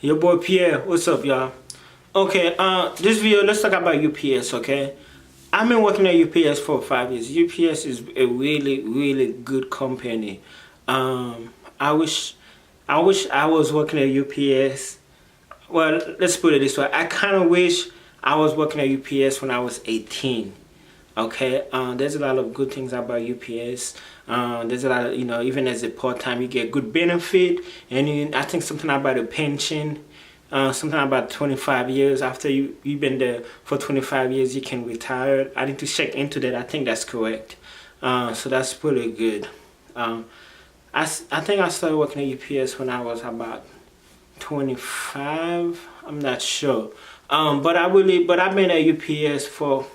Your boy Pierre. What's up, y'all? Okay, this video, let's talk about UPS, okay? I've been working at UPS for 5 years. UPS is a really good company. I wish I was working at UPS. Well, let's put it this way. I kind of wish I was working at UPS when I was 18. Okay, there's a lot of good things about UPS. There's a lot of, even as a part-time, you get good benefit, and I think something about a pension, something about 25 years after you've been there for 25 years, you can retire. I need to check into that. I think that's correct. So that's pretty good. I think I started working at UPS when I was about 25. I'm not sure. But I've been at UPS for,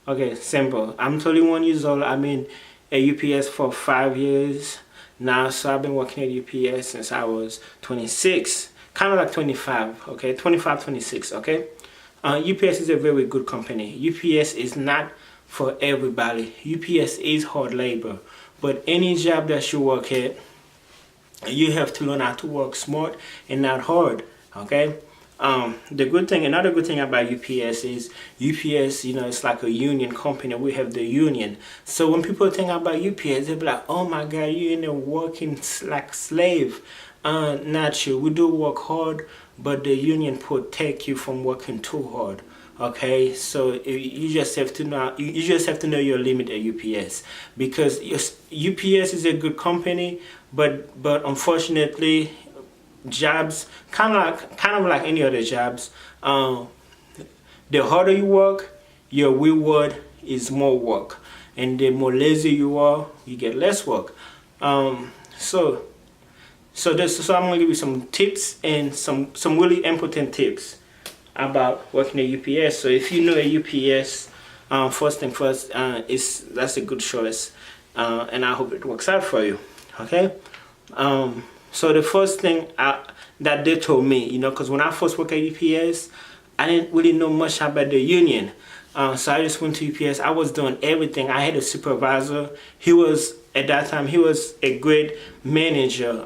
okay, simple. I'm 31 years old. I've been at UPS for 5 years now. So I've been working at UPS since I was 26. Kind of like 25, okay? 25, 26, okay? UPS is a very good company. UPS is not for everybody. UPS is hard labor. But any job that you work at, you have to learn how to work smart and not hard, okay? Another good thing about UPS is UPS, it's like a union company. We have the union. So when people think about UPS, they'll be like, oh my God, you're in there working like slave. Not true. We do work hard, but the union protect you from working too hard. Okay, so you just have to know your limit at UPS, because UPS is a good company, but unfortunately, jobs kind of like any other jobs. The harder you work, your reward is more work, and the more lazy you are, you get less work. So I'm gonna give you some tips and some really important tips about working at UPS. So if you know a UPS, first thing first, that's a good choice, and I hope it works out for you. Okay. So the first thing that they told me, because when I first worked at UPS, I didn't really know much about the union. So I just went to UPS. I was doing everything. I had a supervisor. At that time, he was a great manager.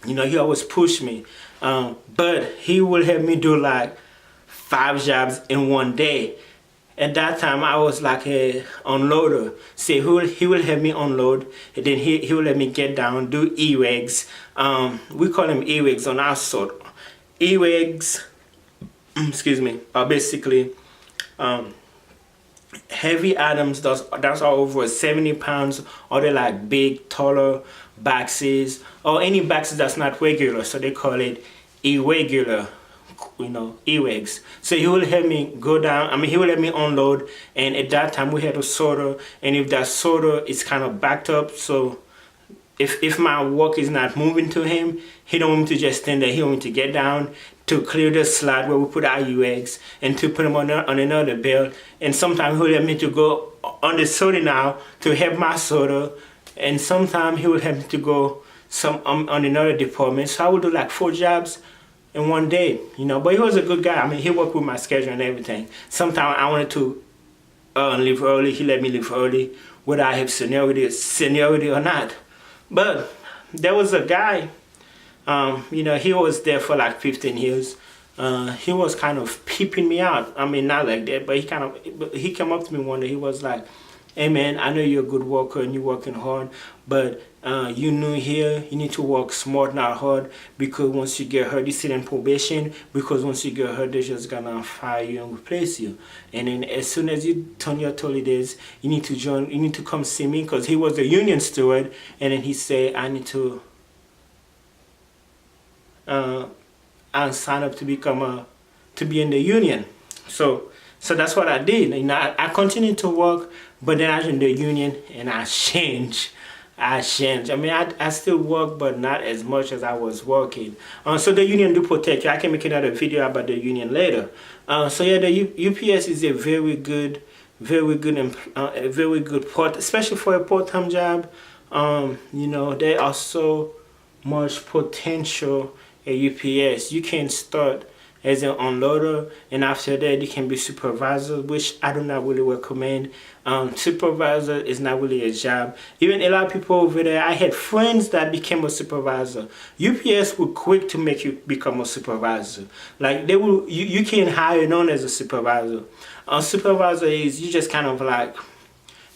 He always pushed me. But he would have me do like 5 jobs in one day. At that time, I was like a unloader. So he will have me unload, and then he will let me get down, do e-wags. We call them e-wags on our sort. E-wags, excuse me, are basically heavy items that's all over 70 pounds, or they're like big, taller boxes, or any boxes that's not regular. So they call it irregular. E-wags. So he will help me go down. He will let me unload, and at that time we had a sorter, and if that sorter is kind of backed up, so if my work is not moving to him, he don't want me to just stand there. He want me to get down to clear the slot where we put our e-wags and to put them on another belt. And sometimes he will let me to go on the sorter now to help my sorter, and sometimes he will help me to go on another department. So I would do like 4 jobs in one day, but he was a good guy. He worked with my schedule and everything. Sometimes I wanted to leave early. He let me leave early, whether I have seniority or not. But there was a guy, he was there for like 15 years. He was kind of peeping me out. Not like that, but he came up to me one day. He was like, hey man, I know you're a good worker and you're working hard, but you new here, you need to work smart, not hard, because once you get hurt, you sit in probation, because once you get hurt, they're just gonna fire you and replace you. And then as soon as you turn your 30 days, you need to come see me, because he was the union steward, and then he said, I need to sign up to be in the union. So that's what I did. I continued to work, but then I joined the union and I changed. I still work, but not as much as I was working. So the union do protect you. I can make another video about the union later. So yeah, the UPS is a very good part, especially for a part-time job. There are so much potential at UPS. You can start as an unloader, and after that you can be supervisor, which I do not really recommend. Supervisor is not really a job. Even a lot of people over there, I had friends that became a supervisor. UPS will quick to make you become a supervisor. Like they will, you can hire known as a supervisor. A supervisor is you just kind of like,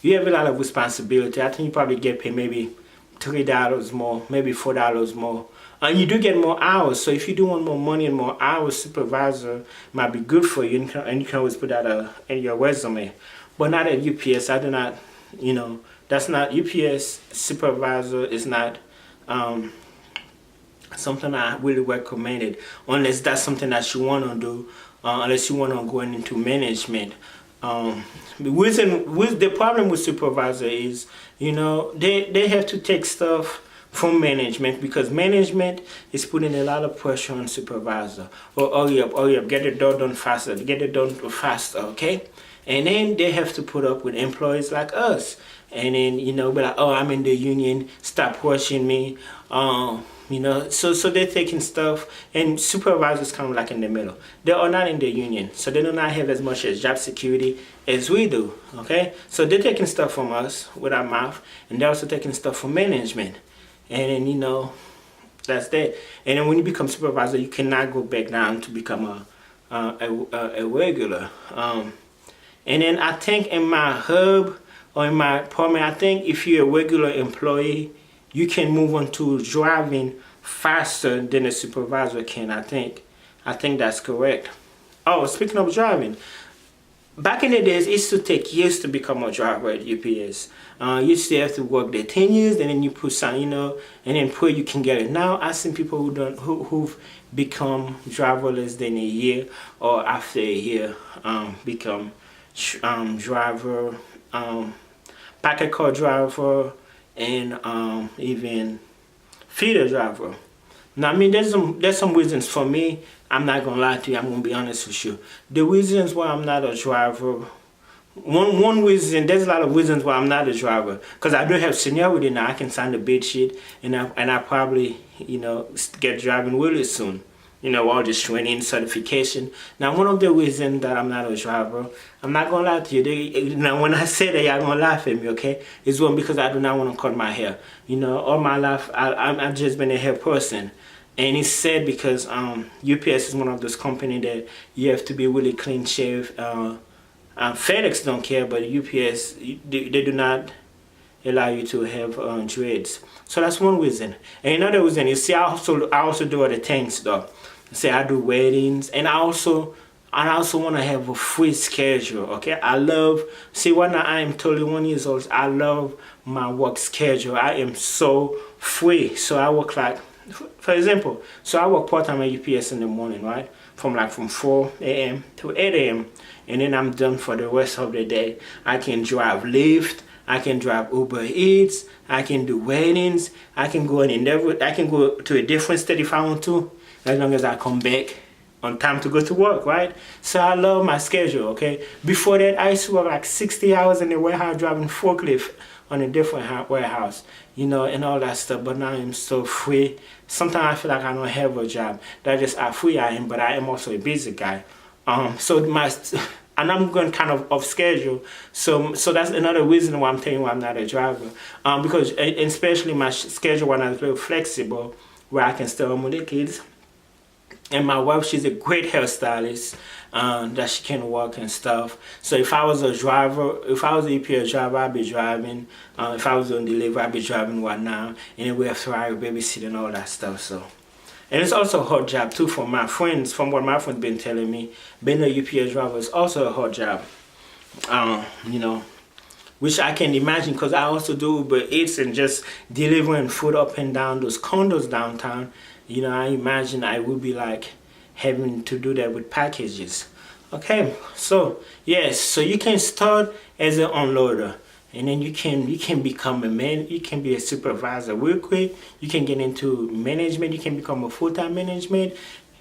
you have a lot of responsibility. I think you probably get paid maybe $3 more, maybe $4 more. And you do get more hours. So if you do want more money and more hours, supervisor might be good for you, and you can always put that in your resume. But not at UPS. I do not, that's not UPS supervisor is not something I really recommend it, unless that's something that you want to do, unless you want to go into management. The problem with supervisor is, they have to take stuff from management, because management is putting a lot of pressure on supervisor. Oh, hurry up, get it done faster, okay? And then they have to put up with employees like us. And then, be like, oh, I'm in the union, stop rushing me. So they're taking stuff, and supervisors kind of like in the middle. They are not in the union, so they do not have as much as job security as we do, okay? So they're taking stuff from us with our mouth, and they're also taking stuff from management. And then, that's that. And then when you become supervisor, you cannot go back down to become a regular. And then I think in my hub or in my apartment, I think if you're a regular employee, you can move on to driving faster than a supervisor can, I think. I think that's correct. Oh, speaking of driving, back in the days, it used to take years to become a driver at UPS. You used to have to work there 10 years, and then you put some, and then pray you can get it. Now, I've seen people who've become driver less than a year, or after a year, become driver, packet car driver, and even feeder driver. Now, I mean, there's some reasons for me. I'm not gonna lie to you. I'm gonna be honest with you. The reasons why I'm not a driver. One reason, there's a lot of reasons why I'm not a driver, because I do have seniority now. I can sign the bid sheet, and I probably get driving really soon. All this training, certification. Now, one of the reasons that I'm not a driver, I'm not gonna lie to you. When I say that, y'all gonna laugh at me, okay? It's one because I do not want to cut my hair. All my life, I've just been a hair person. And it's sad because UPS is one of those companies that you have to be really clean shaved. FedEx don't care, but UPS, they do not allow you to have dreads. So that's one reason. And another reason, you see, I also do other things though. Say I do weddings, and I also want to have a free schedule. Okay, when I am 21 years old, I love my work schedule. I am so free. So I work like, for example, I work part-time at UPS in the morning, right? From 4 a.m. to 8 a.m. And then I'm done for the rest of the day. I can drive Lyft, I can drive Uber Eats, I can do weddings, I can go to a different state if I want to, as long as I come back on time to go to work, right? So I love my schedule, okay? Before that, I used to work like 60 hours in the warehouse driving forklift on a different warehouse, and all that stuff. But now I'm so free. Sometimes I feel like I don't have a job. That's just how free I am, but I am also a busy guy. And I'm going kind of off schedule. So that's another reason why I'm telling you why I'm not a driver. Because especially my schedule when I'm very flexible, where I can stay home with the kids. And my wife, she's a great hairstylist that she can work and stuff. So if I was a driver, if I was a UPS driver, I'd be driving. If I was on delivery, I'd be driving right now. And then we have to hire, babysit and all that stuff. So, and it's also a hard job too for my friends. From what my friends been telling me, being a UPS driver is also a hard job. Which I can imagine, because I also do Uber Eats and just delivering food up and down those condos downtown. I imagine I would be like having to do that with packages. Okay, so yes, so you can start as an unloader, and then you can become a man. You can be a supervisor real quick. You can get into management. You can become a full-time management.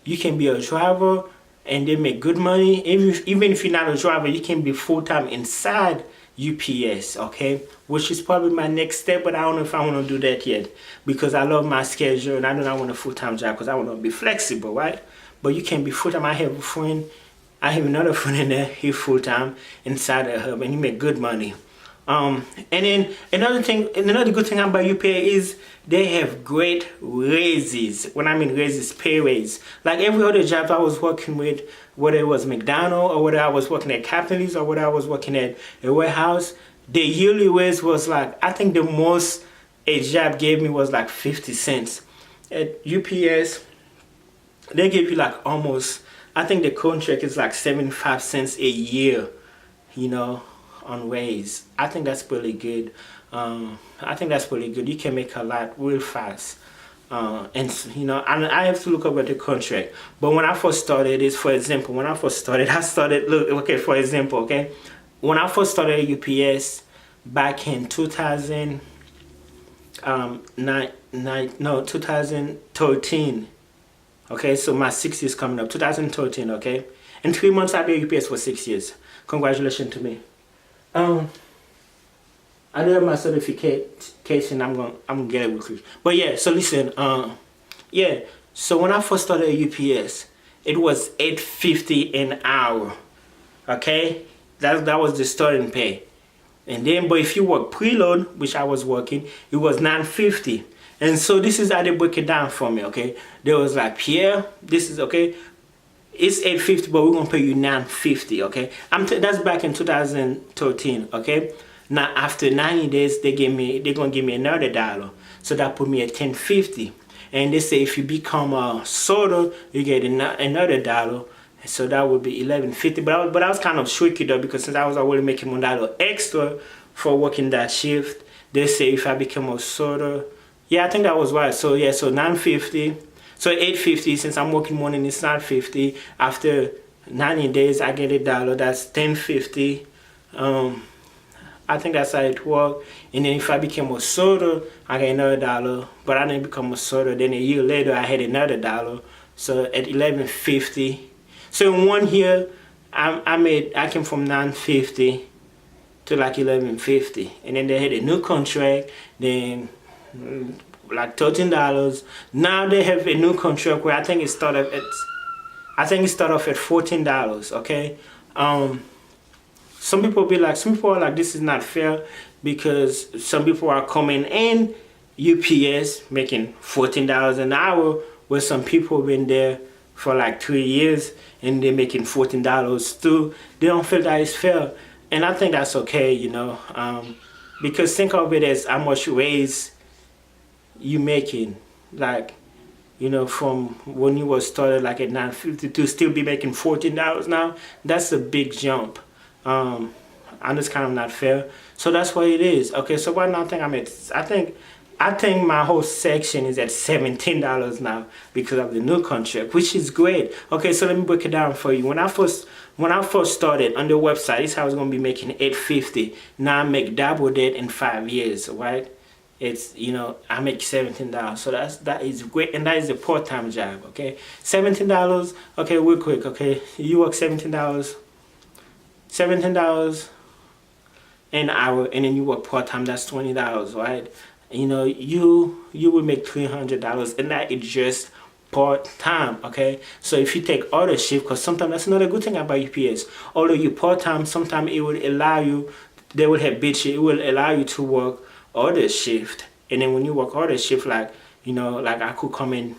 You can be a driver, and they make good money. Even if you're not a driver, you can be full-time inside UPS, okay, which is probably my next step, but I don't know if I want to do that yet because I love my schedule and I do not want a full-time job because I want to be flexible, right? But you can be full-time. I have a friend, I have another friend in there, he's full-time inside the hub and he make good money. And then another good thing about UPS is they have great raises. When I mean raises, pay raise. Like every other job I was working with, whether it was McDonald's or whether I was working at Capitals or whether I was working at a warehouse, the yearly raise was like, I think the most a job gave me was like 50 cents. At UPS, they give you like almost, I think the contract is like 75 cents a year, you know, on raise. I think that's pretty good. I think that's pretty good. You can make a lot real fast. And you know, I have to look up at the contract. But when I first started, for example, when I first started, for example, okay, when I first started at UPS back in 2013. Okay, so my 6 years coming up, 2013. Okay, in 3 months I've been at UPS for 6 years. Congratulations to me. I do have my certification. I'm gonna get it quickly. But yeah, so listen. Yeah. So when I first started at UPS, it was $8.50 an hour. Okay, that was the starting pay. And then, but if you work preload, which I was working, it was $9.50. And so this is how they break it down for me. Okay, there was like, Pierre, this is okay. It's $8.50, but we're gonna pay you $9.50. Okay, that's back in 2013. Okay. Now after 90 days, they're gonna give me another $1. So that put me at $10.50. And they say if you become a sorter, you get another $1. So that would be $11.50. But I was kind of tricky though, because since I was already making $1 extra for working that shift, they say if I become a sorter, yeah, I think that was right. So yeah, so $9.50. So $8.50, since I'm working morning, it's $9.50. After 90 days, I get $1. That's $10.50. I think that's how it worked. And then if I became a sorter, I get another $1. But I didn't become a sorter. Then a year later, I had another $1. So at $11.50. So in 1 year, I came from $9.50 to like $11.50. And then they had a new contract. Then like $13. Now they have a new contract where I think it started at $14. Okay. Some people are like, this is not fair, because some people are coming in UPS making $14 an hour, where some people have been there for like 3 years and they're making $14 too. They don't feel that it's fair, and I think that's okay, you know, because think of it as how much raise you making, like, you know, from when you were started like at $9.50 to still be making $14 now. That's a big jump. And it's kind of not fair. So that's what it is. Okay, so right now I think my whole section is at $17 now because of the new contract, which is great. Okay, so let me break it down for you. When I first started on the website, this is how I was gonna be making $8.50. Now I make double that in 5 years, right? It's, you know, I make $17. So that is great, and that is a part-time job. Okay, $17. Okay, real quick. Okay, you work $17 an hour, and then you work part-time, that's $20, right? You know, you will make $300, and that is just part-time. Okay, so if you take other shift, because sometimes that's another good thing about UPS, although you part-time, sometimes it will allow you, they will have bid shift, it will allow you to work other shift. And then when you work other shift, like, you know, like I could come in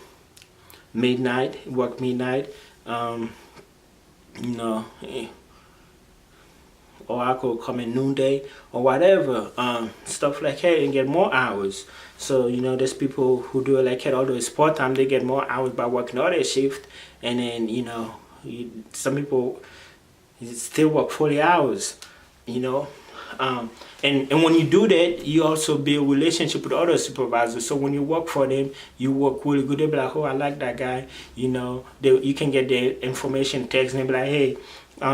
midnight, work midnight, you know, or I could come in noonday or whatever, stuff like that, and get more hours. So, you know, there's people who do it like that, although it's part-time, they get more hours by working other shift. And then, you know, some people still work 40 hours, you know. And when you do that, you also build relationship with other supervisors. So when you work for them, you work really good. They'll be like, oh, I like that guy. You know, you can get their information text, and they'll be like, hey,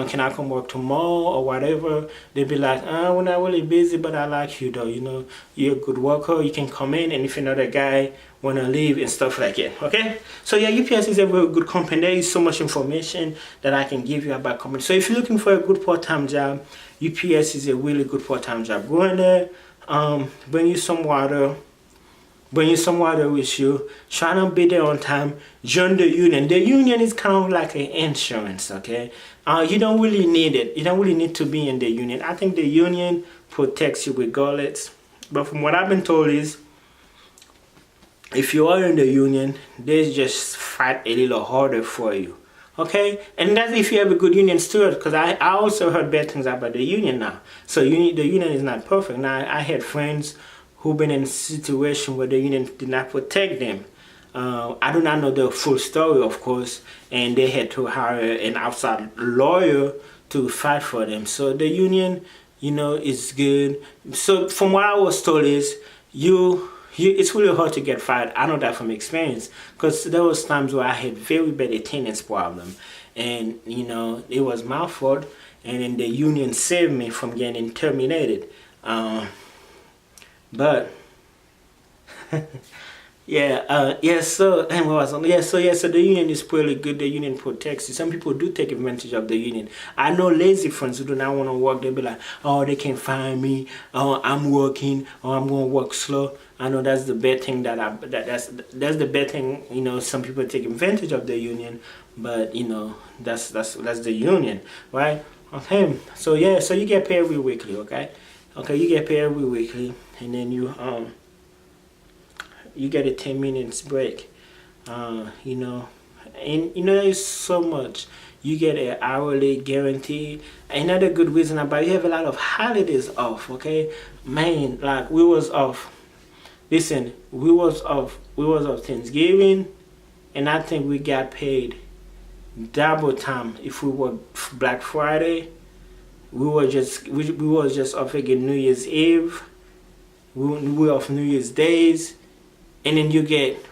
can I come work tomorrow or whatever? They'll be like, we're not really busy, but I like you though. You know, you're a good worker. You can come in, and if another guy want to leave and stuff like that. Okay, so yeah, UPS is a very good company. There is so much information that I can give you about company. So if you're looking for a good part-time job, UPS is a really good part-time job. Go in there, bring you some water. Bring you some water with you. Try to be there on time. Join the union. The union is kind of like an insurance, okay? You don't really need it. You don't really need to be in the union. I think the union protects you regardless. But from what I've been told is, if you are in the union, they just fight a little harder for you, okay? And that's if you have a good union steward, because I also heard bad things about the union now. So the union is not perfect. Now, I had friends who've been in a situation where the union did not protect them. I do not know the full story, of course, and they had to hire an outside lawyer to fight for them. So the union, you know, is good. So from what I was told is, it's really hard to get fired. I know that from experience, because there was times where I had very bad attendance problem, and you know, it was my fault, and then the union saved me from getting terminated. But so the union is pretty good. The union protects you. Some people do take advantage of the union. I know lazy friends who do not want to work. They'll be like, oh, they can't find me. Oh, I'm working. Oh, I'm going to work slow. I know that's the bad thing that's the bad thing. You know, some people take advantage of the union, but you know, that's the union, right? Okay. So yeah, so you get paid every weekly, okay? Okay, you get paid every weekly, and then you get a 10 minutes break. You know, and you know, there's so much. You get an hourly guarantee. Another good reason about it, you have a lot of holidays off, okay? Man, like we was off. Listen, we was off Thanksgiving, and I think we got paid double time if we worked Black Friday. We was just off again New Year's Eve. We were off New Year's Days, and then you get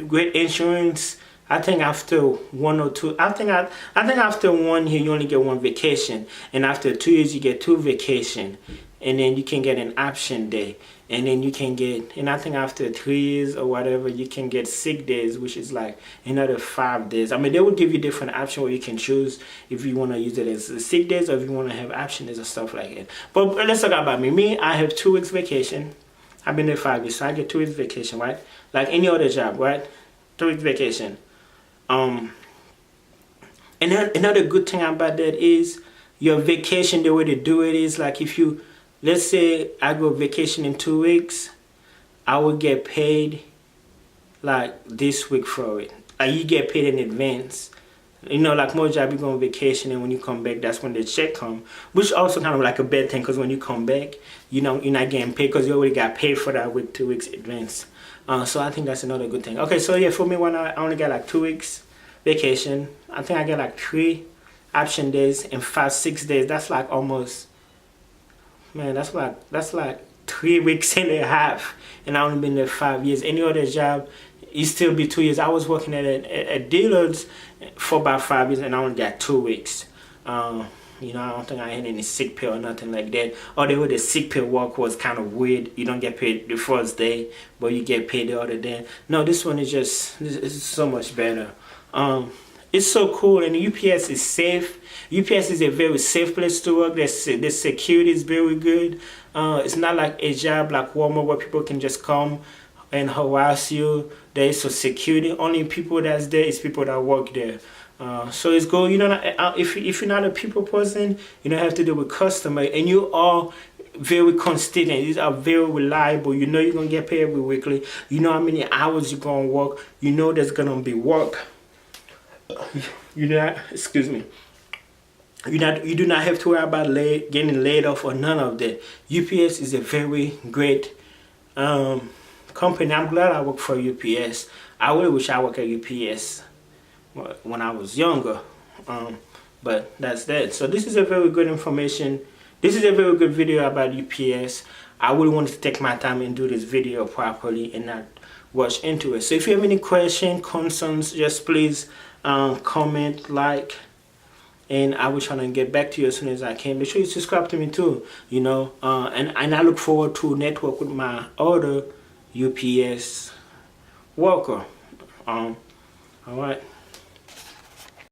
great insurance. I think after 1 or 2, I think after 1 year you only get 1 vacation, and after 2 years you get 2 vacation, and then you can get an option day, and then you can get, and I think after 3 years or whatever you can get sick days, which is like another 5 days. I mean, they will give you different options where you can choose if you want to use it as sick days or if you want to have options or stuff like that. But let's talk about me. I have 2 weeks vacation. I've been there 5 years, so I get 2 weeks vacation, right? Like any other job, right? 2 weeks vacation. And another good thing about that is your vacation, the way to do it is like if you, let's say I go vacation in 2 weeks, I will get paid like this week for it. You get paid in advance. You know, like most jobs, you go on vacation and when you come back, that's when the check come. Which also kind of like a bad thing, because when you come back, you know, you're not getting paid because you already got paid for that week 2 weeks advance. So I think that's another good thing. Okay, so yeah, for me, when I only get like 2 weeks vacation, I think I get like 3 option days and 5-6 days. That's like almost, man, that's like 3 weeks and a half, and I only been there 5 years. Any other job, it still be 2 years. I was working at dealers for about 5 years, and I only got 2 weeks. You know, I don't think I had any sick pay or nothing like that. Or the way the sick pay work was kind of weird. You don't get paid the first day, but you get paid the other day. No, this one is just, it's so much better. It's so cool, and UPS is safe. UPS is a very safe place to work. The security is very good. It's not like a job like Walmart where people can just come and harass you. There is a security. Only people that's there is people that work there. So it's good. You know, if you're not a people person, you don't have to deal with customer, and you are very consistent. These are very reliable. You know you're gonna get paid every weekly. You know how many hours you're gonna work. You know there's gonna be work. You do not have to worry about getting laid off or none of that. UPS is a very great company. I'm glad I work for UPS. I really wish I worked at UPS when I was younger, but that's that. So this is a very good information. This is a very good video about UPS. I really wanted to take my time and do this video properly and not rush into it. So if you have any questions, concerns, just please comment, like, and I will try to get back to you as soon as I can. Make sure you subscribe to me too, you know, and I look forward to network with my other UPS worker. All right.